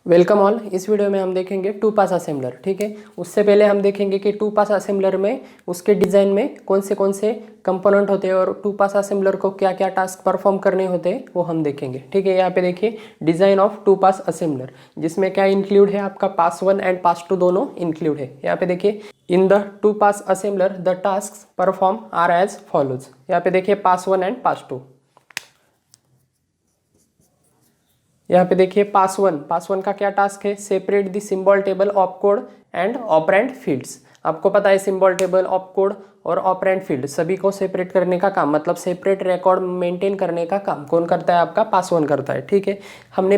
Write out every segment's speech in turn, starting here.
Welcome all. इस video में हम देखेंगे टू पास असेंबलर। ठीक है, उससे पहले हम देखेंगे कि टू पास असेंबलर में उसके डिज़ाइन में कौन से कंपोनेंट होते हैं और टू पास असेंबलर को क्या क्या टास्क परफॉर्म करने होते हैं वो हम देखेंगे। ठीक है, यहाँ पे देखिए design of two pass assembler, जिसमें क्या इंक्लूड है, आपका पास 1 एंड पास 2 दोनों इंक्लूड है। यहाँ पे देखिए in the two pass assembler the task perform are as follows. यहाँ पे देखिए पास 1 एंड पास 2। यहाँ पे देखिए पास वन का क्या टास्क है, separate the symbol table op code and operand fields. आपको पता है सिंबल टेबल ऑप कोड और ऑपरेंड फील्ड सभी को सेपरेट करने का काम, मतलब सेपरेट रिकॉर्ड मेंटेन करने का काम कौन करता है, आपका पास 1 करता है। ठीक है, हमने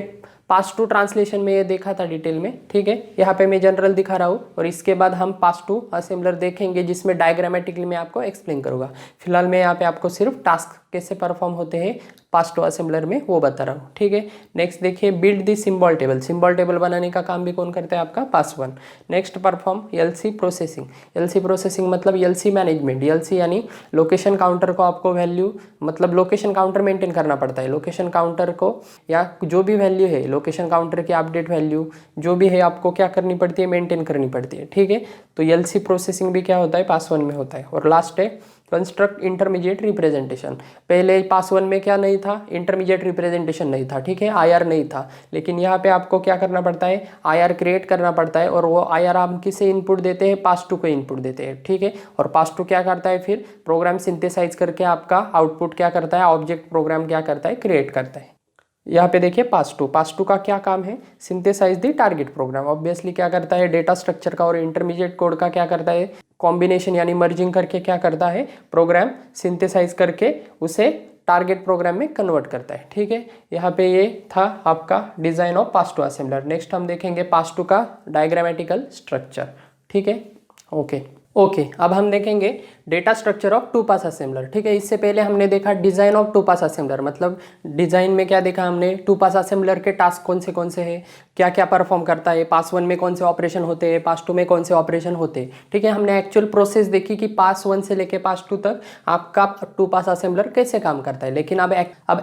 पास 2 ट्रांसलेशन में ये देखा था डिटेल में। ठीक है, यहाँ पे मैं जनरल दिखा रहा हूँ और इसके बाद हम पास 2 असेंबलर देखेंगे जिसमें डायग्रामेटिकली मैं आपको एक्सप्लेन करूँगा। फिलहाल मैं यहाँ पे आपको सिर्फ टास्क कैसे परफॉर्म होते हैं पास 2 असेंबलर में वो बता रहा हूँ। ठीक है, नेक्स्ट देखिए build the symbol table. Symbol table बनाने का काम भी कौन करता है, आपका पास 1। Next perform LC processing. LC processing मतलब एलसी मैनेजमेंट। एलसी यानी लोकेशन काउंटर को आपको वैल्यू, मतलब लोकेशन काउंटर मेंटेन करना पड़ता है। लोकेशन काउंटर को या जो भी वैल्यू है लोकेशन काउंटर की अपडेट वैल्यू जो भी है आपको क्या करनी पड़ती है, मेंटेन करनी पड़ती है। ठीक है, तो एलसी प्रोसेसिंग भी क्या होता है, पास 1 में होता है। और लास्ट है कंस्ट्रक्ट इंटरमीडिएट रिप्रेजेंटेशन। पहले पास 1 में क्या नहीं था, इंटरमीडिएट रिप्रेजेंटेशन नहीं था। ठीक है, आईआर नहीं था, लेकिन यहाँ पे आपको क्या करना पड़ता है, आईआर क्रिएट करना पड़ता है। और वो आईआर हम किसे इनपुट देते हैं, पास 2 को इनपुट देते हैं। ठीक है, और पास 2 क्या करता है, फिर प्रोग्राम सिंथेसाइज करके आपका आउटपुट क्या करता है, ऑब्जेक्ट प्रोग्राम क्या करता है, क्रिएट करता है। यहाँ पे देखिए पास 2 का क्या काम है, synthesize the target program. Obviously क्या करता है, डेटा स्ट्रक्चर का और इंटरमीडिएट कोड का क्या करता है, कॉम्बिनेशन यानी मर्जिंग करके क्या करता है, प्रोग्राम सिंथेसाइज करके उसे टारगेट प्रोग्राम में कन्वर्ट करता है। ठीक है, यहाँ पे ये था आपका design of pass 2 assembler. Next हम देखेंगे पास 2 का डायग्रामेटिकल स्ट्रक्चर। ठीक है, ओके, अब हम देखेंगे data structure of two pass assembler. ठीक है, इससे पहले हमने देखा design of two pass assembler, मतलब डिजाइन में क्या देखा हमने, टू पास असेंबलर के टास्क कौन से हैं, क्या क्या परफॉर्म करता है, पास 1 में कौन से ऑपरेशन होते हैं, पास 2 में कौन से ऑपरेशन होते हैं। ठीक है, हमने एक्चुअल प्रोसेस देखी कि पास 1 से लेके पास 2 तक आपका टू पास असेंबलर कैसे काम करता है। लेकिन अब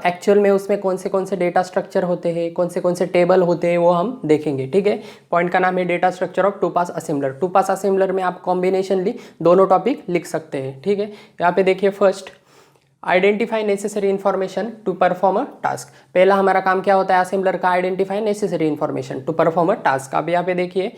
एक्चुअल में उसमें कौन से डेटा स्ट्रक्चर होते हैं, कौन से टेबल होते हैं वो हम देखेंगे। ठीक है, पॉइंट का नाम है data structure of two pass assembler. Two pass assembler में आप कॉम्बिनेशनली दोनों टॉपिक लिख सकते हैं। ठीक है, यहाँ पे देखिए first identify necessary information to perform a task. पहला हमारा काम क्या होता है असेंबलर का, identify necessary information to perform a task. अब यहाँ पे देखिए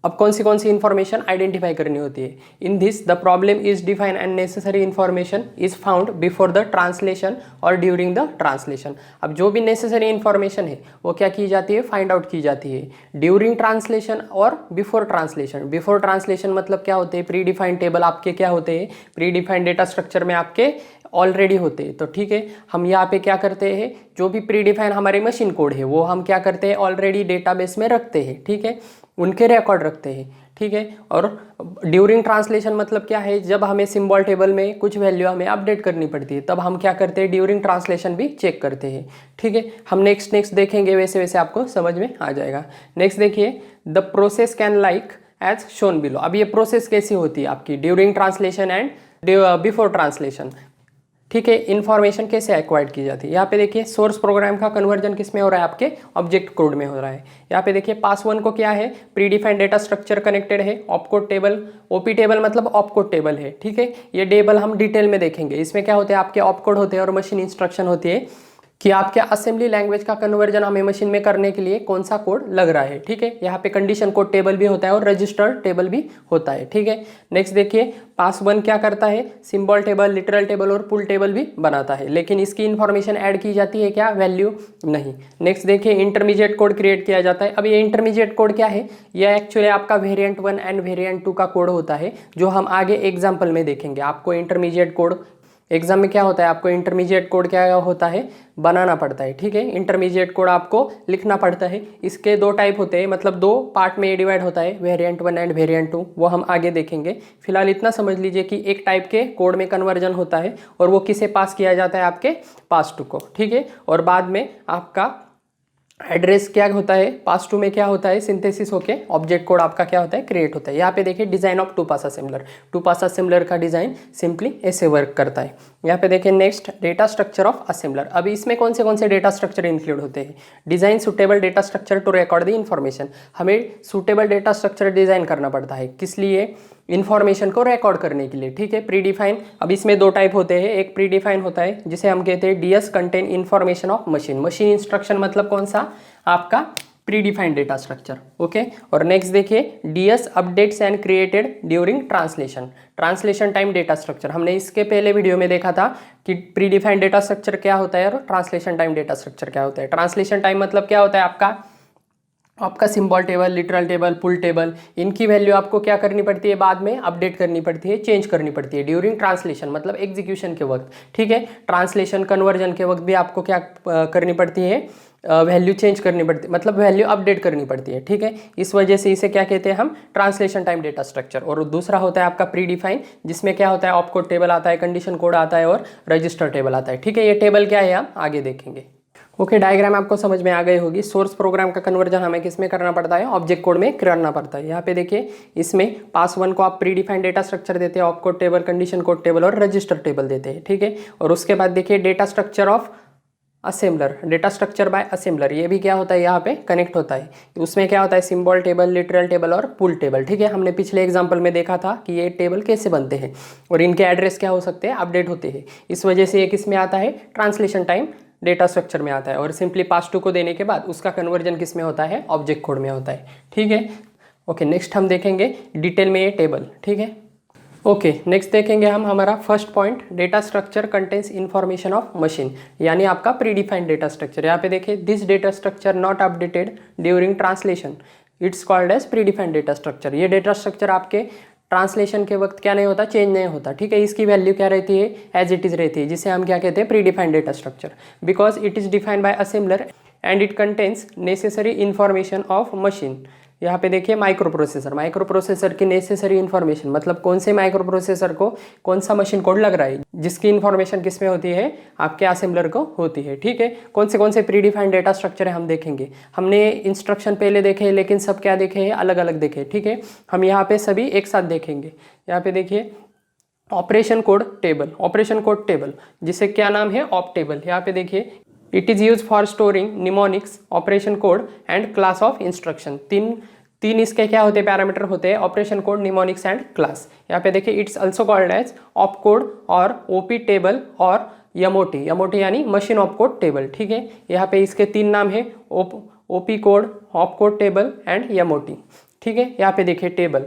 अब कौन सी इन्फॉर्मेशन आइडेंटिफाई करनी होती है। In this the problem is define and necessary information is found before the translation और ड्यूरिंग द ट्रांसलेशन। अब जो भी नेसेसरी इन्फॉर्मेशन है वो क्या की जाती है, फाइंड आउट की जाती है ड्यूरिंग ट्रांसलेशन और बिफोर ट्रांसलेशन। बिफोर ट्रांसलेशन मतलब क्या होते हैं, प्री डिफाइंड टेबल आपके क्या होते हैं, प्री डिफाइंड डेटा स्ट्रक्चर में आपके ऑलरेडी होते हैं। तो ठीक है, हम यहाँ पे क्या करते हैं, जो भी प्री डिफाइन हमारे मशीन कोड है वो हम क्या करते हैं, ऑलरेडी डेटाबेस में रखते हैं। ठीक है, उनके रिकॉर्ड रखते हैं। ठीक है, और ड्यूरिंग ट्रांसलेशन मतलब क्या है, जब हमें सिंबल टेबल में कुछ वैल्यू हमें अपडेट करनी पड़ती है तब हम क्या करते हैं, ड्यूरिंग ट्रांसलेशन भी चेक करते हैं। ठीक है, हम नेक्स्ट देखेंगे, वैसे वैसे आपको समझ में आ जाएगा। नेक्स्ट देखिए the process can like as shown below. अब ये प्रोसेस कैसी होती है आपकी, during translation and before translation. ठीक है, इन्फॉर्मेशन कैसे एक्वायर्ड की जाती है। यहाँ पे देखिए सोर्स प्रोग्राम का कन्वर्जन किस में हो रहा है, आपके ऑब्जेक्ट कोड में हो रहा है। यहाँ पे देखिए पास 1 को क्या है, pre defined data structure connected है, ऑपकोड टेबल, ओपी टेबल मतलब ऑपकोड टेबल है। ठीक है, ये टेबल हम डिटेल में देखेंगे। इसमें क्या होते हैं, आपके ऑपकोड होते हैं और मशीन इंस्ट्रक्शन होती है कि आपके असेंबली लैंग्वेज का कन्वर्जन हमें मशीन में करने के लिए कौन सा कोड लग रहा है। ठीक है, यहाँ पे कंडीशन कोड टेबल भी होता है और रजिस्टर टेबल भी होता है। ठीक है, नेक्स्ट देखिए पास 1 क्या करता है, सिंबल टेबल, लिटरल टेबल और पुल टेबल भी बनाता है, लेकिन इसकी इन्फॉर्मेशन ऐड की जाती है क्या, वैल्यू नहीं। नेक्स्ट देखिए इंटरमीडिएट कोड क्रिएट किया जाता है। अब ये इंटरमीडिएट कोड क्या है, यह एक्चुअली आपका वेरिएंट 1 एंड वेरिएंट 2 का कोड होता है, जो हम आगे एग्जाम्पल में देखेंगे। आपको इंटरमीडिएट कोड एग्जाम में क्या होता है, आपको इंटरमीडिएट कोड क्या होता है, बनाना पड़ता है। ठीक है, इंटरमीडिएट कोड आपको लिखना पड़ता है। इसके 2 टाइप होते हैं, मतलब 2 पार्ट में डिवाइड होता है, वेरिएंट 1 एंड वेरिएंट 2, वो हम आगे देखेंगे। फिलहाल इतना समझ लीजिए कि एक टाइप के कोड में कन्वर्जन होता है और वो किसे पास किया जाता है, आपके पास 2 को। ठीक है, और बाद में आपका एड्रेस क्या होता है, पास 2 में क्या होता है, सिंथेसिस होके ऑब्जेक्ट कोड आपका क्या होता है, क्रिएट होता है। यहाँ पे देखिए design of two pass assembler. Two pass assembler का डिजाइन सिंपली ऐसे वर्क करता है। यहाँ पे देखिए next data structure of assembler. अभी इसमें कौन से डेटा स्ट्रक्चर इंक्लूड होते हैं? Design suitable data structure to record the information. हमें सुटेबल डेटा स्ट्रक्चर डिजाइन करना पड़ता है, किस लिए? इन्फॉर्मेशन को रिकॉर्ड करने के लिए, ठीक है। प्री डिफाइन, अब इसमें दो टाइप होते हैं, एक प्री डिफाइन होता है जिसे हम कहते हैं DS contain information of machine. Machine instruction मतलब कौन सा? आपका predefined data structure, okay. और नेक्स्ट देखिए DS updates and created during translation. Translation time data structure हमने इसके पहले वीडियो में देखा था कि प्री डिफाइंड डेटा स्ट्रक्चर क्या होता है और ट्रांसलेशन टाइम डेटा स्ट्रक्चर क्या होता है। ट्रांसलेशन टाइम मतलब क्या होता है? आपका सिंबल टेबल, लिटरल टेबल, पुल टेबल, इनकी वैल्यू आपको क्या करनी पड़ती है? बाद में अपडेट करनी पड़ती है, चेंज करनी पड़ती है ड्यूरिंग ट्रांसलेशन मतलब एग्जीक्यूशन के वक्त, ठीक है। ट्रांसलेशन कन्वर्जन के वक्त भी आपको क्या करनी पड़ती है? वैल्यू चेंज करनी पड़ती है, मतलब वैल्यू अपडेट करनी पड़ती है, ठीक है। इस वजह से इसे क्या कहते हैं हम? Translation time data structure. और दूसरा होता है आपका प्री डिफाइन, जिसमें क्या होता है? ऑपकोड टेबल आता है, कंडीशन कोड आता है और रजिस्टर टेबल आता है, ठीक है। ये टेबल क्या है हम आगे देखेंगे, ओके। डायग्राम आपको समझ में आ गई होगी। सोर्स प्रोग्राम का कन्वर्जन हमें किस में करना पड़ता है? ऑब्जेक्ट कोड में करना पड़ता है। यहाँ पे देखिए इसमें पास 1 को आप प्री डिफाइंड डेटा स्ट्रक्चर देते हैं, opcode table, condition code table और रजिस्टर टेबल देते हैं, ठीक है। और उसके बाद देखिए data structure of assembler, data structure bye assembler, ये भी क्या होता है? यहाँ पे कनेक्ट होता है। उसमें क्या होता है? सिंबल टेबल, लिटरल टेबल और पुल टेबल, ठीक है। हमने पिछले एग्जाम्पल में देखा था कि ये टेबल कैसे बनते हैं और इनके एड्रेस क्या हो सकते हैं? अपडेट होते हैं। इस वजह से ये किस में आता है? ट्रांसलेशन टाइम डेटा स्ट्रक्चर में आता है। और सिंपली पास 2 को देने के बाद उसका कन्वर्जन किस में होता है? ऑब्जेक्ट कोड में होता है, ठीक है, ओके। नेक्स्ट हम देखेंगे डिटेल में ये टेबल, ठीक है, ओके। नेक्स्ट देखेंगे हम हमारा first point, data structure contains information of machine, यानी आपका प्री डिफाइंड डेटा स्ट्रक्चर। यहाँ पे देखिए this data structure not updated during translation, it's called as predefined data structure. ये डेटा स्ट्रक्चर आपके ट्रांसलेशन के वक्त क्या नहीं होता? चेंज नहीं होता, ठीक है। इसकी वैल्यू क्या रहती है? एज इट इज रहती है, जिसे हम क्या कहते हैं? Pre defined data structure, because it is defined by assembler and it contains necessary information of machine. यहाँ पे देखिए माइक्रो प्रोसेसर, माइक्रो प्रोसेसर की नेसेसरी इन्फॉर्मेशन मतलब कौन से माइक्रो प्रोसेसर को कौन सा मशीन कोड लग रहा है, जिसकी इन्फॉर्मेशन किस में होती है? आपके असेंबलर को होती है, ठीक है। कौन से प्री डिफाइंड डेटा स्ट्रक्चर है हम देखेंगे। हमने इंस्ट्रक्शन पहले देखे लेकिन सब क्या देखे हैं? अलग अलग देखे, ठीक है। हम यहाँ पे सभी एक साथ देखेंगे। यहाँ पे देखिए operation code table, operation code table जिसे क्या नाम है? Op table. यहाँ पे देखिए it is use for storing mnemonics, operation code and class of instruction. तीन इसके क्या होते हैं? पैरामीटर होते हैं, operation code, mnemonics and class. यहाँ पे देखिए it's also called as op code और ओपी टेबल और यमोटी, यमोटी यानी मशीन ऑप कोड टेबल, ठीक है। यहाँ पे इसके 3 नाम है, opcode, opcode table and MOT, ठीक है। यहाँ पे देखिए टेबल।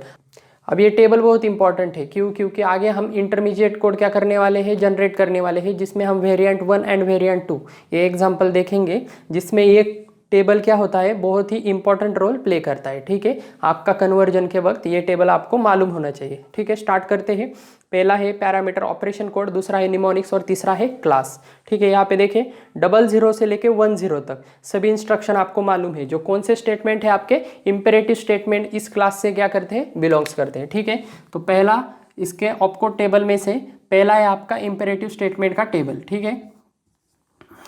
अब ये टेबल बहुत इंपॉर्टेंट है, क्योंकि आगे हम इंटरमीडिएट कोड क्या करने वाले हैं? जनरेट करने वाले हैं, जिसमें हम वेरिएंट 1 एंड वेरिएंट 2 ये एग्जांपल देखेंगे, जिसमें ये टेबल क्या होता है? बहुत ही इंपॉर्टेंट रोल प्ले करता है, ठीक है। आपका कन्वर्जन के वक्त ये टेबल आपको मालूम होना चाहिए, ठीक है। स्टार्ट करते हैं। पहला है पैरामीटर ऑपरेशन कोड, दूसरा है निमोनिक्स और तीसरा है क्लास, ठीक है। यहाँ पे देखें 00 से लेके 10 तक सभी इंस्ट्रक्शन आपको मालूम है। जो कौन से स्टेटमेंट है? आपके इंपेरेटिव स्टेटमेंट इस क्लास से क्या करते हैं? बिलोंग्स करते हैं, ठीक है। तो पहला इसके ऑपकोड टेबल में से पहला है आपका इंपेरेटिव स्टेटमेंट का टेबल, ठीक है।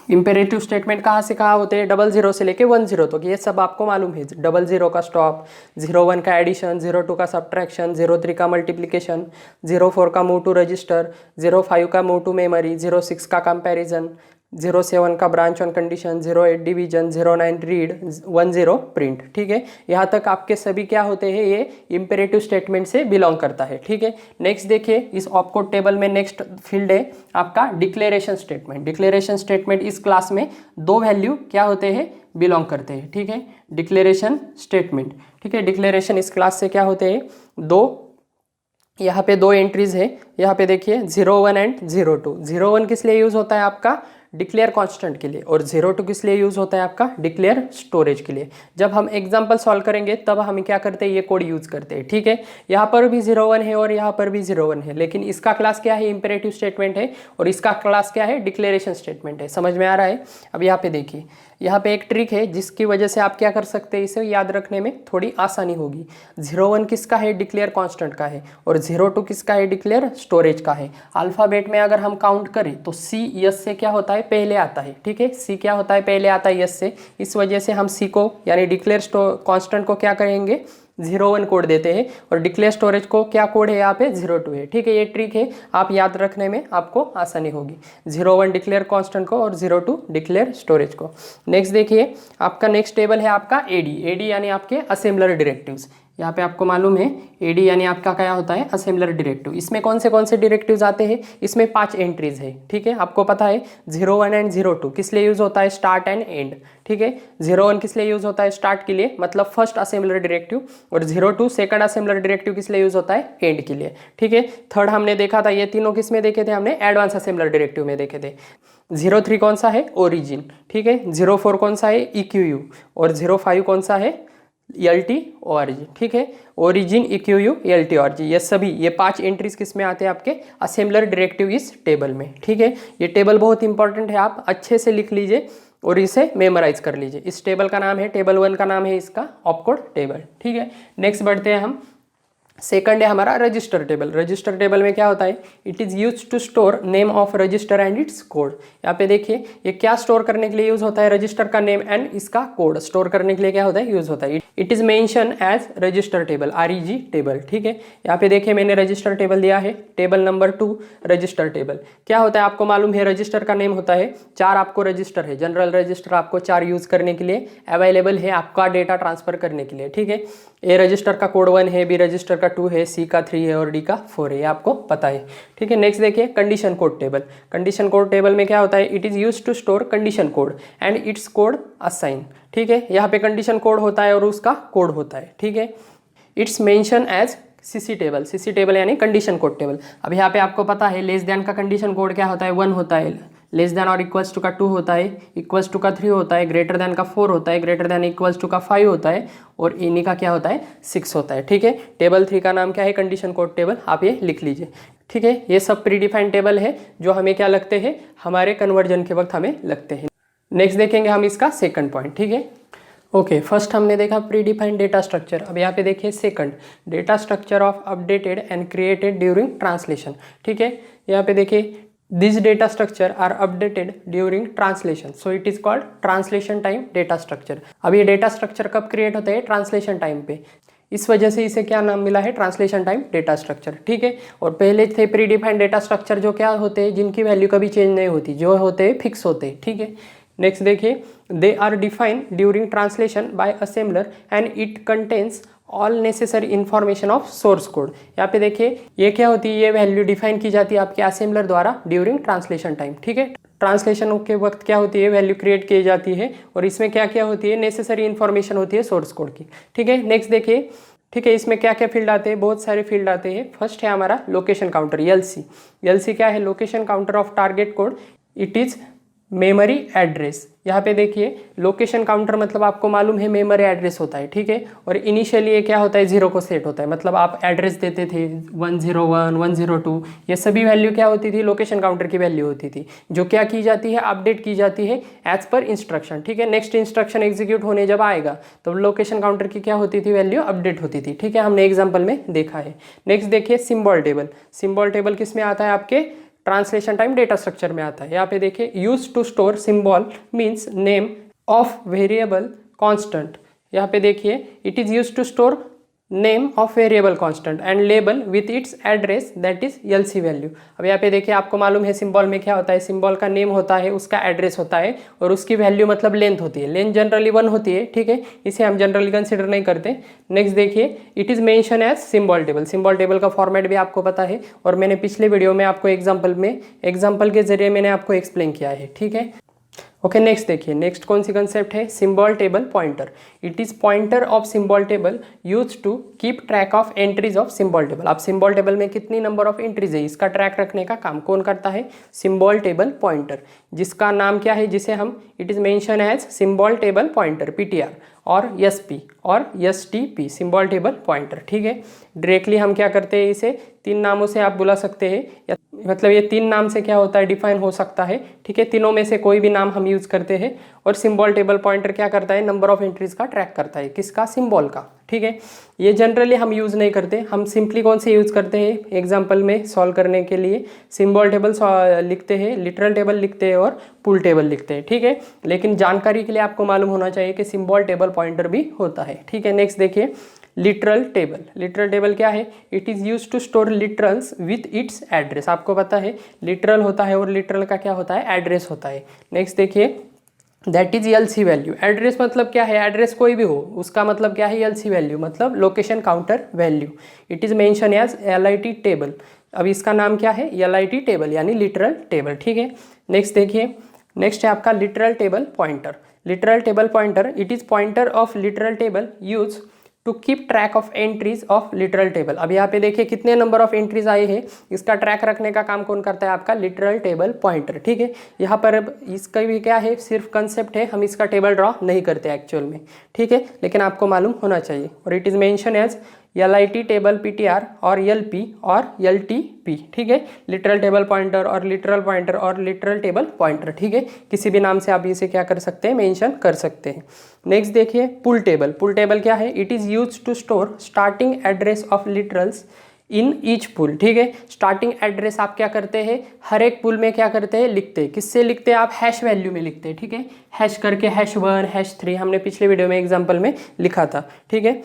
इंपेरेटिव स्टेटमेंट कहाँ से कहाँ होते हैं? 00 से लेके 10 तक, ये सब आपको मालूम है। 00 का स्टॉप, 01 का एडिशन, 02 का सब्ट्रैक्शन, 03 का मल्टीप्लिकेशन, 04 का मूव टू रजिस्टर, 05 का मूव टू मेमोरी, 06 का कंपैरिजन, 07 का branch on condition, 08 division, 09 read, 10 print, ठीक है। यहाँ तक आपके सभी क्या होते हैं? ये इंपेरेटिव स्टेटमेंट से बिलोंग करता है, ठीक है। नेक्स्ट देखिए इस ऑपकोड टेबल में नेक्स्ट फील्ड है आपका डिक्लेरेशन स्टेटमेंट। डिक्लेरेशन स्टेटमेंट इस क्लास में 2 वैल्यू क्या होते हैं? बिलोंग करते हैं, ठीक है। डिक्लेरेशन स्टेटमेंट, ठीक है। डिक्लेरेशन इस क्लास से क्या होते हैं? 2, यहाँ पे 2 एंट्रीज है। यहाँ पे देखिए 01 एंड 02। 01 किस लिए यूज होता है? आपका डिक्लेयर कांस्टेंट के लिए, और 02 किस लिए यूज होता है? आपका डिक्लेयर स्टोरेज के लिए। जब हम एग्जांपल सॉल्व करेंगे तब हम क्या करते हैं? ये कोड यूज करते हैं, ठीक है। यहाँ पर भी 01 है और यहाँ पर भी 01 है, लेकिन इसका क्लास क्या है? इंपेरेटिव स्टेटमेंट है और इसका क्लास क्या है? डिक्लेरेशन स्टेटमेंट है। समझ में आ रहा है? अब यहाँ पे देखिए, यहाँ पे एक ट्रिक है जिसकी वजह से आप क्या कर सकते हैं? इसे याद रखने में थोड़ी आसानी होगी। 01 किसका है? डिक्लेयर कांस्टेंट का है, और 02 किसका है? डिक्लेयर स्टोरेज का है। अल्फाबेट में अगर हम काउंट करें तो सी यस से क्या होता है? पहले आता है, ठीक है। सी क्या होता है? पहले आता है यस से। इस वजह से हम सी को यानी डिक्लेयर कांस्टेंट को क्या करेंगे? 01 कोड देते हैं और डिक्लेयर स्टोरेज को क्या कोड है यहाँ पे 02 है। ठीक है, ये ट्रिक है, आप याद रखने में आपको आसानी होगी। 01 डिक्लेयर कांस्टेंट को और 02 डिक्लेयर स्टोरेज को। नेक्स्ट देखिए, आपका नेक्स्ट टेबल है आपका एडी यानी आपके असेंबलर डायरेक्टिव्स। यहाँ पे आपको मालूम है एडी यानी आपका क्या होता है, असेंबलर डायरेक्टिव। इसमें कौन से डायरेक्टिव्स आते हैं, इसमें 5 एंट्रीज है। ठीक है, आपको पता है 01 एंड 02 किस लिए यूज होता है, स्टार्ट एंड एंड। ठीक है, 01 किस लिए यूज होता है, स्टार्ट के लिए, मतलब फर्स्ट असेंबलर डायरेक्टिव, और 02 सेकंड असेंबलर डायरेक्टिव किस लिए यूज होता है, एंड के लिए। ठीक है, थर्ड हमने देखा था, ये तीनों किस में देखे थे हमने, एडवांस असेंबलर डायरेक्टिव में देखे थे। 03 कौन सा है, ओरिजिन। ठीक है, 04 कौन सा है, EQU, और 05 कौन सा है, LT ORG। ठीक है, ओरिजिन, EQU, LT ORG, ये सभी ये 5 एंट्रीज किस में आते हैं, आपके असेंबलर डायरेक्टिव इस टेबल में। ठीक है, ये टेबल बहुत इंपॉर्टेंट है, आप अच्छे से लिख लीजिए और इसे मेमोराइज कर लीजिए। इस टेबल का नाम है, टेबल 1 का नाम है इसका ऑपकोड टेबल। ठीक है, नेक्स्ट बढ़ते हैं हम, सेकंड है हमारा रजिस्टर टेबल। रजिस्टर टेबल में क्या होता है, it is use to store name of register and its code. यहाँ पे देखिए ये क्या स्टोर करने के लिए यूज होता है, रजिस्टर का नेम एंड इसका कोड स्टोर करने के लिए क्या होता है, यूज होता है। It is mention as register table, REG table. ठीक है, यहाँ पे देखिए मैंने रजिस्टर टेबल दिया है, टेबल नंबर 2 रजिस्टर टेबल। क्या होता है आपको मालूम है, रजिस्टर का नेम होता है, 4 आपको रजिस्टर है, जनरल रजिस्टर आपको 4 यूज करने के लिए अवेलेबल है, आपका डेटा ट्रांसफर करने के लिए। ठीक है, ए रजिस्टर का कोड 1 है, बी रजिस्टर का 2 है, सी का 3 है और डी का 4 है, ये आपको पता है। ठीक है, नेक्स्ट देखिए condition code table. Condition code table में क्या होता है, it is use to store condition code and its code assign. ठीक है, यहाँ पे कंडीशन कोड होता है और उसका कोड होता है। ठीक है, it's mention as CC table. CC table यानी कंडीशन कोड टेबल। अब यहाँ पे आपको पता है लेस देन का कंडीशन कोड क्या होता है, 1 होता है, लेस देन और इक्वल्स टू का 2 होता है, इक्वल्स टू का 3 होता है, ग्रेटर देन का 4 होता है, ग्रेटर देन इक्वल्स टू का 5 होता है, और इन्हीं का क्या होता है, 6 होता है। ठीक है, टेबल 3 का नाम क्या है, कंडीशन कोड टेबल, आप ये लिख लीजिए। ठीक है, ये सब प्रीडिफाइंड टेबल है जो हमें क्या लगते हैं, हमारे कन्वर्जन के वक्त हमें लगते हैं। नेक्स्ट देखेंगे हम इसका सेकंड पॉइंट। ठीक है, ओके, फर्स्ट हमने देखा प्रीडिफाइंड डेटा स्ट्रक्चर। अब यहाँ पे देखिए second, data structure of updated and created during translation. ठीक है, यहाँ पे देखिए this data structure are updated during translation, so it is called translation time data structure. अब ये डेटा स्ट्रक्चर कब क्रिएट होता है, ट्रांसलेशन टाइम पे, इस वजह से इसे क्या नाम मिला है, ट्रांसलेशन टाइम डेटा स्ट्रक्चर। ठीक है, और पहले थे प्रीडिफाइंड डेटा स्ट्रक्चर जो क्या होते हैं, जिनकी वैल्यू कभी चेंज नहीं होती, जो होते हैं फिक्स होते हैं। ठीक है, नेक्स्ट देखिए, they are defined during translation by assembler and it contains all necessary information of source code. यहाँ पे देखिए ये क्या होती है, ये वैल्यू डिफाइन की जाती है आपके असेंबलर द्वारा ड्यूरिंग ट्रांसलेशन टाइम। ठीक है, ट्रांसलेशन के वक्त क्या होती है, वैल्यू क्रिएट की जाती है और इसमें क्या क्या होती है, नेसेसरी इन्फॉर्मेशन होती है सोर्स कोड की। ठीक है, नेक्स्ट देखिए, ठीक है, इसमें क्या क्या फील्ड आते हैं, बहुत सारे फील्ड आते हैं। फर्स्ट है हमारा लोकेशन काउंटर, LC। LC क्या है, location counter of target code, it is memory address. यहाँ पे देखिए लोकेशन काउंटर मतलब आपको मालूम है मेमोरी एड्रेस होता है। ठीक है, और इनिशियली ये क्या होता है, 0 को सेट होता है, मतलब आप एड्रेस देते थे 101, 102, ये सभी वैल्यू क्या होती थी, लोकेशन काउंटर की वैल्यू होती थी, जो क्या की जाती है, अपडेट की जाती है एज पर इंस्ट्रक्शन। ठीक है, नेक्स्ट इंस्ट्रक्शन एग्जीक्यूट होने जब आएगा तो लोकेशन काउंटर की क्या होती थी, वैल्यू अपडेट होती थी। ठीक है, हमने एग्जाम्पल में देखा है। नेक्स्ट देखिए सिंबल टेबल। सिंबल टेबल किस में आता है, आपके ट्रांसलेशन टाइम डेटा स्ट्रक्चर में आता है। यहाँ पे देखिए use to store symbol means name of variable constant. यहाँ पे देखिए it is use to store name of variable constant and label with its address that is LC value. अब यहाँ पे देखिए आपको मालूम है सिंबल में क्या होता है, सिंबल का नेम होता है, उसका एड्रेस होता है और उसकी वैल्यू मतलब लेंथ होती है। लेंथ जनरली 1 होती है। ठीक है, इसे हम जनरली कंसिडर नहीं करते। नेक्स्ट देखिए it is mention as symbol table. Symbol table का फॉर्मेट भी आपको पता है और मैंने पिछले वीडियो में आपको एग्जाम्पल के जरिए मैंने आपको एक्सप्लेन किया है। ठीक है, ओके, नेक्स्ट देखिए, नेक्स्ट कौन सी कंसेप्ट है, symbol table pointer. It is pointer of symbol table use to keep track of entries of symbol table. अब सिंबल टेबल में कितनी नंबर ऑफ एंट्रीज है, इसका ट्रैक रखने का काम कौन करता है, सिंबल टेबल पॉइंटर, जिसका नाम क्या है, जिसे हम it is mention as symbol table pointer PTR और SP और STP, सिंबल टेबल पॉइंटर। ठीक है, डायरेक्टली हम क्या करते हैं, इसे 3 नामों से आप बुला सकते हैं, मतलब ये 3 नाम से क्या होता है, डिफाइन हो सकता है। ठीक है, तीनों में से कोई भी नाम हम यूज करते हैं और सिंबल टेबल पॉइंटर क्या करता है, नंबर ऑफ एंट्रीज का ट्रैक करता है, किसका, सिंबल का। ठीक है, ये जनरली हम यूज नहीं करते, हम सिंपली कौन से यूज करते हैं, एग्जाम्पल में सॉल्व करने के लिए सिंबल टेबल लिखते हैं, लिटरल टेबल लिखते हैं और पुल टेबल लिखते हैं। ठीक है, लेकिन जानकारी के लिए आपको मालूम होना चाहिए कि सिंबल टेबल पॉइंटर भी होता है। ठीक है, नेक्स्ट देखिए लिटरल टेबल, लिटरल टेबल क्या है? It is use to store literals with its address. आपको पता है लिटरल होता है और लिटरल का क्या होता है? एड्रेस होता है। नेक्स्ट देखिए, that is LC value. Address मतलब क्या है? एड्रेस कोई भी हो उसका मतलब क्या है? LC वैल्यू मतलब location counter value. It is mention as LIT table. अब इसका नाम क्या है? LIT टेबल यानी लिटरल टेबल। ठीक है, नेक्स्ट देखिए, नेक्स्ट है आपका literal table pointer. Literal table pointer, it is pointer of literal table use to keep track of entries of literal table. अब यहाँ पे देखिए कितने नंबर ऑफ एंट्रीज आए हैं, इसका ट्रैक रखने का काम कौन करता है? आपका लिटरल टेबल पॉइंटर। ठीक है, यहाँ पर अब इसका भी क्या है? सिर्फ कंसेप्ट है, हम इसका टेबल ड्रॉ नहीं करते एक्चुअल में। ठीक है, लेकिन आपको मालूम होना चाहिए। और it is mention as LIT table PTR और LP और LTP। ठीक है, लिटरल टेबल पॉइंटर और लिटरल पॉइंटर और लिटरल टेबल पॉइंटर। ठीक है, किसी भी नाम से आप इसे क्या कर सकते हैं? मेंशन कर सकते हैं। नेक्स्ट देखिए, पुल टेबल। पुल टेबल क्या है? It is use to store starting address of literals in each pool. ठीक है, स्टार्टिंग एड्रेस आप क्या करते हैं? हर एक पुल में क्या करते हैं? लिखते हैं। किससे लिखते हैं? आप हैश वैल्यू में लिखते हैं। ठीक है, हैश करके #1 #3 हमने पिछले वीडियो में एग्जाम्पल में लिखा था। ठीक है,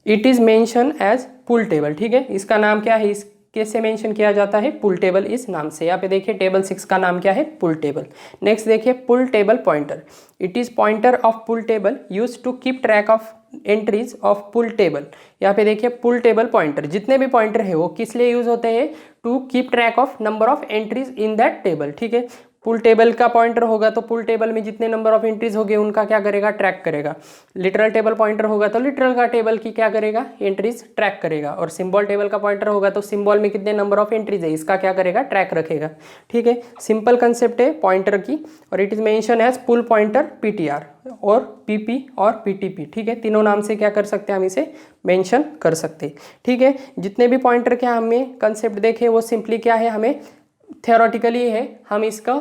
it is mention as pool table. ठीक है, इसका नाम क्या है? इस कैसे मेंशन किया जाता है? पुल टेबल इस नाम से। यहाँ पे देखिए टेबल 6 का नाम क्या है? पुल टेबल। नेक्स्ट देखिए, pool table pointer. It is pointer of pool table use to keep track of entries of pool table. यहाँ पे देखिए पुल टेबल पॉइंटर, जितने भी पॉइंटर है वो किस लिए यूज होते हैं? To keep track of number of entries in that table. ठीक है, पुल टेबल का पॉइंटर होगा तो पुल टेबल में जितने नंबर ऑफ एंट्रीज होंगे उनका क्या करेगा? ट्रैक करेगा। लिटरल टेबल पॉइंटर होगा तो लिटरल का टेबल की क्या करेगा? एंट्रीज ट्रैक करेगा। और सिंबल टेबल का पॉइंटर होगा तो सिंबल में कितने नंबर ऑफ एंट्रीज है इसका क्या करेगा? ट्रैक रखेगा। ठीक है, सिंपल कंसेप्ट है पॉइंटर की। और it is mention as pool pointer PTR और PP और PTP। ठीक है, तीनों नाम से क्या कर सकते हैं? हम इसे मेंशन कर सकते हैं। ठीक है, जितने भी पॉइंटर के हमें कंसेप्ट देखे वो सिंपली क्या है? हमें थियोरेटिकली है, हम इसका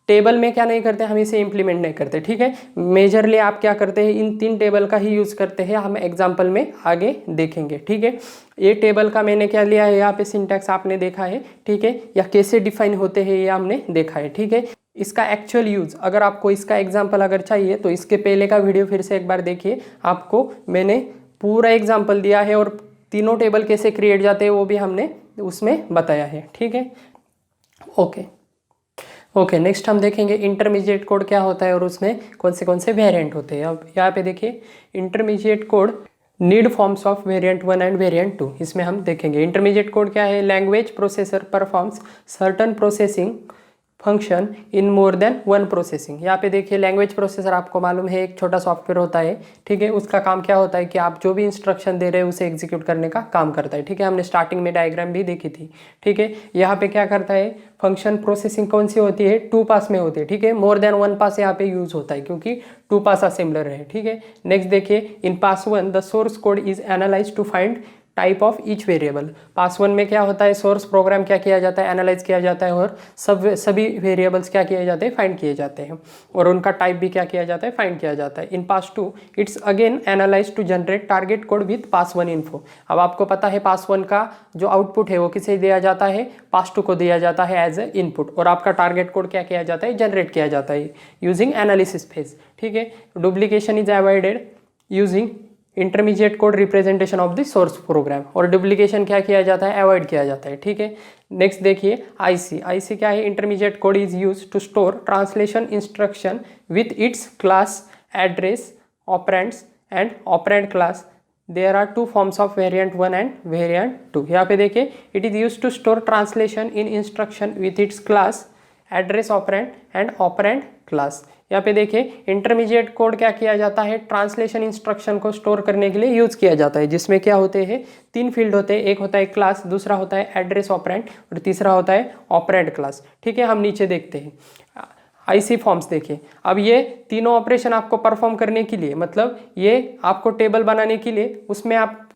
टेबल में क्या नहीं करते? हम इसे इंप्लीमेंट नहीं करते। ठीक है, मेजरली आप क्या करते हैं? इन 3 टेबल का ही यूज करते हैं, हम एग्जांपल में आगे देखेंगे। ठीक है, ये टेबल का मैंने क्या लिया है? यहाँ पे सिंटैक्स आपने देखा है। ठीक है, या कैसे डिफाइन होते हैं ये हमने देखा है। ठीक है, इसका एक्चुअल यूज अगर आपको इसका एग्जाम्पल अगर चाहिए तो इसके पहले का वीडियो फिर से एक बार देखिए, आपको मैंने पूरा एग्जाम्पल दिया है और तीनों टेबल कैसे क्रिएट जाते हैं वो भी हमने उसमें बताया है। ठीक है, ओके, नेक्स्ट हम देखेंगे इंटरमीडिएट कोड क्या होता है और उसमें कौन से वेरिएंट होते हैं। अब यहाँ पे देखिए intermediate code need forms of variant 1 and variant 2, इसमें हम देखेंगे। इंटरमीडिएट कोड क्या है? Language processor performs certain processing function in more than 1 processing. यहाँ पे देखिए लैंग्वेज प्रोसेसर आपको मालूम है एक छोटा सॉफ्टवेयर होता है। ठीक है, उसका काम क्या होता है कि आप जो भी इंस्ट्रक्शन दे रहे हैं उसे एग्जीक्यूट करने का काम करता है। ठीक है, हमने स्टार्टिंग में डायग्राम भी देखी थी। ठीक है, यहाँ पे क्या करता है? फंक्शन प्रोसेसिंग कौन सी होती है? 2 पास में होती है। ठीक है, मोर देन 1 पास यहाँ पे यूज होता है क्योंकि 2 पास असेंबलर है। ठीक है, नेक्स्ट देखिए, in pass 1 the source code is analyze to find type of each variable. Pass 1 में क्या होता है? सोर्स प्रोग्राम क्या किया जाता है? एनालाइज किया जाता है और सभी वेरिएबल्स क्या किए जाते हैं? फाइंड किए जाते हैं और उनका टाइप भी क्या किया जाता है? फाइंड किया जाता है। In pass 2 it's again analyze to generate target code with pass 1 info. अब आपको पता है पास 1 का जो आउटपुट है वो किसे दिया जाता है? पास 2 को दिया जाता है एज ए इनपुट और आपका टारगेट कोड क्या किया जाता है? जनरेट किया जाता है यूजिंग एनालिसिस फेज। ठीक है, duplication is avoided using intermediate code representation of the source program और डुप्लीकेशन क्या किया जाता है? अवॉइड किया जाता है। ठीक है, नेक्स्ट देखिए IC क्या है? Intermediate code is use to store translation instruction with its class address operands and operand class. There are 2 forms of variant 1 and variant 2। यहाँ पे देखिए it is use to store translation in instruction with its class address operand and operand class. यहाँ पे देखिए intermediate code क्या किया जाता है? ट्रांसलेशन इंस्ट्रक्शन को स्टोर करने के लिए यूज किया जाता है, जिसमें क्या होते हैं? 3 फील्ड होते हैं। एक होता है क्लास, दूसरा होता है एड्रेस ऑपरेंड और तीसरा होता है ऑपरेंड क्लास। ठीक है, हम नीचे देखते हैं IC फॉर्म्स देखिए। अब ये तीनों ऑपरेशन आपको परफॉर्म करने के लिए, मतलब ये आपको टेबल बनाने के लिए, उसमें आप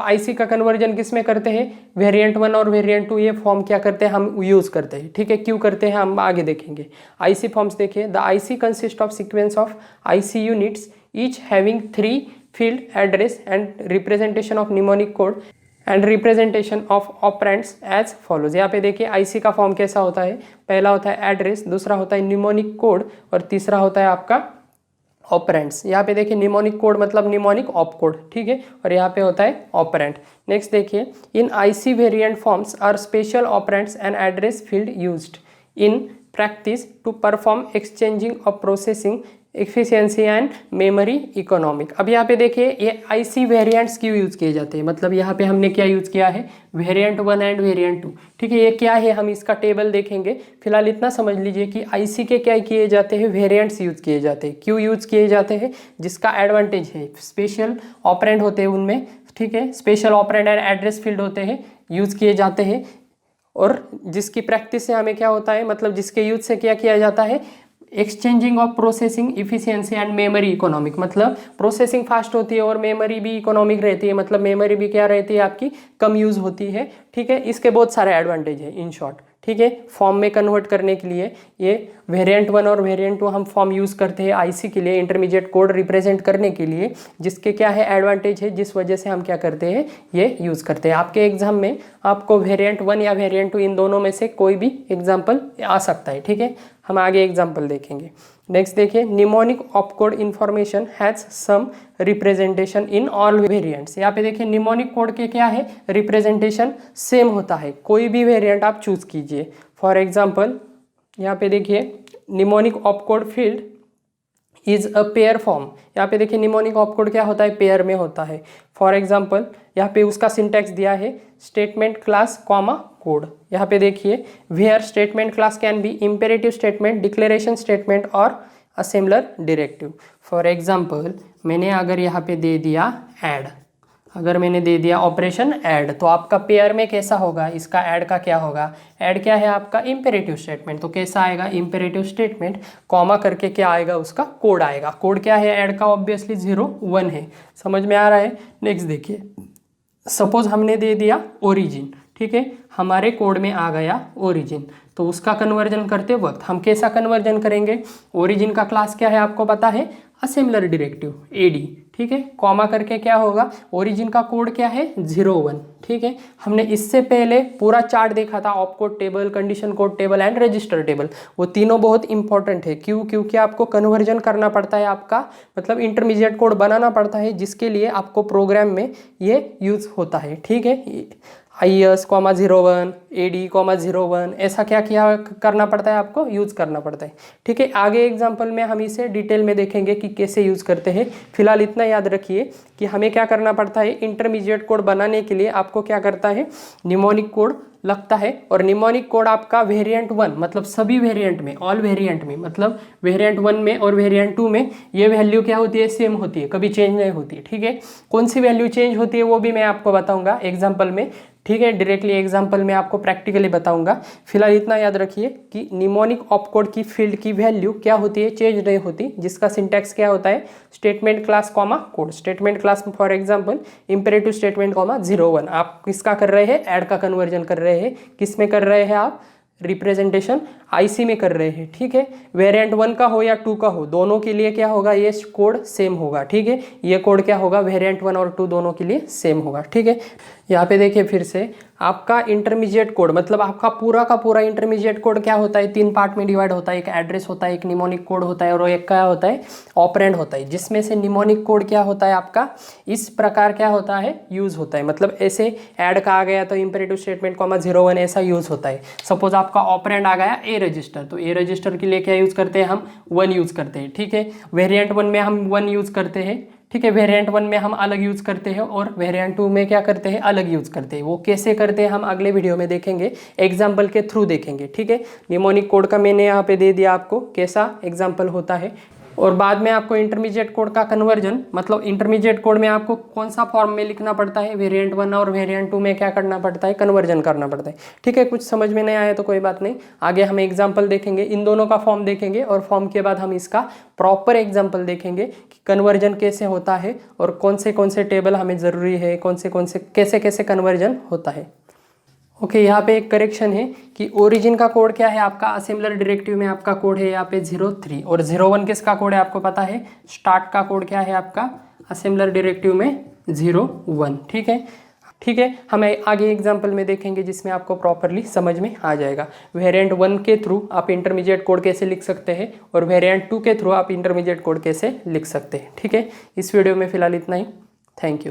IC का कन्वर्जन किस में करते हैं? वेरिएंट 1 और वेरिएंट 2 ये फॉर्म क्या करते हैं? हम यूज करते हैं। ठीक है, क्यों करते हैं हम आगे देखेंगे। IC फॉर्म्स देखिए, the IC consist of sequence of IC units each having 3 field address and representation of mnemonic code and representation of operands as follows. यहाँ पे देखिए IC का फॉर्म कैसा होता है? पहला होता है एड्रेस, दूसरा होता है निमोनिक कोड और तीसरा होता है आपका ऑपरेंट्स। यहाँ पे देखिए निमोनिक कोड मतलब निमोनिक ऑप कोड, ठीक है, और यहाँ पे होता है ऑपरेंट। नेक्स्ट देखिए, in IC variant forms are special operands and address field used in practice to perform exchanging of processing efficiency and memory economic. अब यहाँ पे देखिए ये आईसी वेरिएंट्स क्यों यूज़ किए जाते हैं, मतलब यहाँ पे हमने क्या यूज़ किया है, वेरिएंट 1 एंड वेरिएंट 2, ठीक है। ये क्या है, हम इसका टेबल देखेंगे। फिलहाल इतना समझ लीजिए कि आईसी के क्या किए जाते हैं, वेरिएंट्स यूज़ किए जाते हैं। क्यों यूज़ किए जाते हैं, जिसका एडवांटेज है, स्पेशल ऑपरेंड होते हैं उनमें, ठीक है, special operand and address field होते हैं, यूज़ किए जाते हैं, और जिसकी प्रैक्टिस से हमें क्या होता है, मतलब जिसके यूज से क्या किया जाता है, exchanging of processing efficiency and memory economic, मतलब प्रोसेसिंग फास्ट होती है और मेमोरी भी इकोनॉमिक रहती है, मतलब मेमोरी भी क्या रहती है आपकी, कम यूज होती है, ठीक है। इसके बहुत सारे एडवांटेज है इन शॉर्ट, ठीक है। फॉर्म में कन्वर्ट करने के लिए ये वेरिएंट 1 और वेरिएंट 2 हम फॉर्म यूज़ करते हैं आईसी के लिए, इंटरमीडिएट कोड रिप्रेजेंट करने के लिए, जिसके क्या है एडवांटेज है, जिस वजह से हम क्या करते हैं, ये यूज़ करते हैं। आपके एग्जाम में आपको वेरिएंट 1 या वेरिएंट 2 इन दोनों में से कोई भी एग्जाम्पल आ सकता है, ठीक है। हम आगे एग्जाम्पल देखेंगे। नेक्स्ट देखिए, mnemonic opcode information has some representation in all variants. यहाँ पे देखिए निमोनिक कोड के क्या है, रिप्रेजेंटेशन सेम होता है, कोई भी वेरिएंट आप चूज कीजिए। फॉर एग्जांपल यहाँ पे देखिए mnemonic opcode field is a pair form. यहाँ पे देखिए निमोनिक ऑपकोड क्या होता है, पेयर में होता है। फॉर एग्जांपल यहाँ पे उसका सिंटैक्स दिया है, स्टेटमेंट क्लास कॉमा कोड। यहाँ पे देखिए where statement class can be imperative statement, declaration statement और असेंबलर डायरेक्टिव। फॉर एग्जांपल मैंने अगर यहाँ पे दे दिया ऐड, अगर मैंने दे दिया ऑपरेशन ऐड, तो आपका पेयर में कैसा होगा, इसका ऐड का क्या होगा, ऐड क्या है आपका इम्पेरेटिव स्टेटमेंट, तो कैसा आएगा इम्पेरेटिव स्टेटमेंट, कॉमा करके क्या आएगा, उसका कोड आएगा। कोड क्या है ऐड का, ऑब्वियसली 0 1 है, समझ में आ रहा है। नेक्स्ट देखिए, सपोज हमने दे दिया ओरिजिन, ठीक है, हमारे कोड में आ गया ओरिजिन, तो उसका कन्वर्जन करते वक्त हम कैसा कन्वर्जन करेंगे, ओरिजिन का क्लास क्या है आपको पता है, असेंबलर डायरेक्टिव एडी, ठीक है, कॉमा करके क्या होगा, ओरिजिन का कोड क्या है 0 1, ठीक है। हमने इससे पहले पूरा चार्ट देखा था, opcode table, condition code table and register table, वो तीनों बहुत इंपॉर्टेंट है। क्यों, क्योंकि आपको कन्वर्जन करना पड़ता है, आपका मतलब इंटरमीडिएट कोड बनाना पड़ता है, जिसके लिए आपको प्रोग्राम में ये यूज होता है, ठीक है। IS, 01, AD, 01, ऐसा क्या किया करना पड़ता है, आपको यूज़ करना पड़ता है, ठीक है। आगे एग्जाम्पल में हम इसे डिटेल में देखेंगे कि कैसे यूज़ करते हैं। फिलहाल इतना याद रखिए कि हमें क्या करना पड़ता है, इंटरमीडिएट कोड बनाने के लिए आपको क्या करता है, निमोनिक कोड लगता है, और निमोनिक कोड आपका वेरिएंट 1 मतलब सभी वेरिएंट में, ऑल वेरिएंट में, मतलब वेरिएंट 1 में और वेरिएंट 2 में ये वैल्यू क्या होती है, सेम होती है, कभी चेंज नहीं होती है, ठीक है। कौन सी वैल्यू चेंज होती है वो भी मैं आपको बताऊंगा एग्जाम्पल में, ठीक है, डायरेक्टली एग्जाम्पल में आपको प्रैक्टिकली बताऊंगा। फिलहाल इतना याद रखिए कि निमोनिक ऑपकोड की फील्ड की वैल्यू क्या होती है, चेंज नहीं होती, जिसका सिंटैक्स क्या होता है, statement class comma code, statement class for example imperative statement comma 0 1। आप किसका कर रहे हैं, ऐड का कन्वर्जन कर रहे हैं, किस में कर रहे हैं आप, रिप्रेजेंटेशन आईसी में कर रहे हैं, ठीक है। वेरिएंट 1 का हो या 2 का हो, दोनों के लिए क्या होगा, ये कोड सेम होगा, ठीक है। ये कोड क्या होगा, वेरिएंट 1 और 2 दोनों के लिए सेम होगा, ठीक है। यहाँ पे देखिए फिर से आपका इंटरमीडिएट कोड, मतलब आपका पूरा का पूरा इंटरमीडिएट कोड क्या होता है, 3 पार्ट में डिवाइड होता है, एक एड्रेस होता है, एक निमोनिक कोड होता है, और एक क्या होता है, ऑपरेंड होता है, जिसमें से निमोनिक कोड क्या होता है आपका, इस प्रकार क्या होता है, यूज होता है, मतलब ऐसे ऐड का आ गया तो इंपेरेटिव स्टेटमेंट कॉमा 0 1 ऐसा यूज होता है। सपोज आपका ऑपरेंड आ गया ए रजिस्टर, तो ए रजिस्टर के लिए क्या यूज करते हैं, हम 1 यूज करते हैं, ठीक है। वेरिएंट 1 में हम 1 यूज करते हैं, ठीक है, वेरिएंट 1 में हम अलग यूज करते हैं, और वेरिएंट 2 में क्या करते हैं, अलग यूज करते हैं। वो कैसे करते हैं हम अगले वीडियो में देखेंगे, एग्जाम्पल के थ्रू देखेंगे, ठीक है। निमोनिक कोड का मैंने यहाँ पे दे दिया आपको कैसा एग्जाम्पल होता है, और बाद में आपको इंटरमीडिएट कोड का कन्वर्जन, मतलब इंटरमीडिएट कोड में आपको कौन सा फॉर्म में लिखना पड़ता है, वेरिएंट 1 और वेरिएंट 2 में क्या करना पड़ता है, कन्वर्जन करना पड़ता है, ठीक है। कुछ समझ में नहीं आया तो कोई बात नहीं, आगे हम एग्जाम्पल देखेंगे, इन दोनों का फॉर्म देखेंगे, और फॉर्म के बाद हम इसका प्रॉपर एग्जाम्पल देखेंगे कि कन्वर्जन कैसे होता है, और कौन से टेबल हमें ज़रूरी है, कौन से कैसे कैसे कन्वर्जन होता है। ओके, यहाँ पे एक करेक्शन है कि ओरिजिन का कोड क्या है आपका, असेंबलर डायरेक्टिव में आपका कोड है यहाँ पे 03, और 01 किसका कोड है आपको पता है, स्टार्ट का कोड क्या है आपका, असेंबलर डायरेक्टिव में 01, ठीक है। ठीक है, हमें आगे एग्जाम्पल में देखेंगे जिसमें आपको प्रॉपरली समझ में आ जाएगा। वेरिएंट 1 के थ्रू आप इंटरमीडिएट कोड कैसे लिख सकते हैं और वेरिएंट 2 के थ्रू आप इंटरमीडिएट कोड कैसे लिख सकते हैं। ठीक है, इस वीडियो में फिलहाल इतना ही। Thank you.